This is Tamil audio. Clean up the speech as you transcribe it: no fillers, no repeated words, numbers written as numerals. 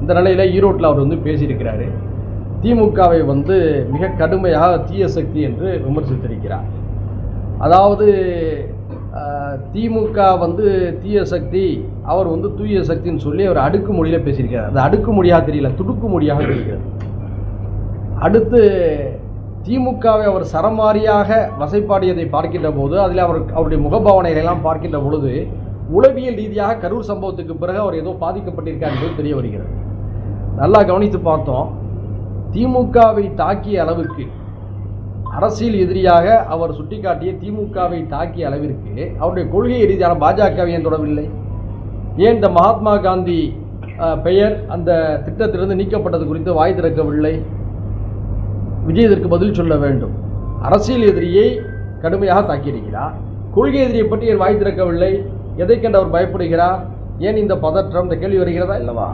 இந்த நிலையில் ஈரோட்டில் அவர் வந்து பேசியிருக்கிறாரு. திமுகவை வந்து மிக கடுமையாக தீய சக்தி என்று விமர்சித்திருக்கிறார். அதாவது திமுக வந்து தீய சக்தி, அவர் வந்து தூய சக்தின்னு சொல்லி அவர் அடுக்குமொழியில் பேசியிருக்கிறார். அது அடுக்குமொழியாக தெரியல, துடுக்குமொழியாக தெரிகிறது. அடுத்து திமுகவை அவர் சரமாரியாக வசைப்பாடியதை பார்க்கின்ற போது, அதில் அவருடைய முகபாவனைகளெல்லாம் பார்க்கின்ற பொழுது உளவியல் ரீதியாக கரூர் சம்பவத்துக்கு பிறகு அவர் ஏதோ பாதிக்கப்பட்டிருக்கார் என்பது தெரிய வருகிறது. நல்லா கவனித்து பார்த்தோம். திமுகவை தாக்கிய அளவுக்கு, அரசியல் எதிரியாக அவர் சுட்டிக்காட்டிய திமுகவை தாக்கிய அளவிற்கு அவருடைய கொள்கை ரீதியான பாஜகவை ஏன் தொடவில்லை? ஏன் இந்த மகாத்மா காந்தி பெயர் அந்த திட்டத்திலிருந்து நீக்கப்பட்டது குறித்து வாய் திறக்கவில்லை? விஜய் இதற்கு பதில் சொல்ல வேண்டும். அரசியல் எதிரியை கடுமையாக தாக்கியிருக்கிறார், கொள்கை எதிரியை பற்றி வாய் திறக்கவில்லை. எதை கண்டு அவர் பயப்படுகிறார்? ஏன் இந்த பதற்றம்? இந்த கேள்வி வருகிறதா இல்லவா?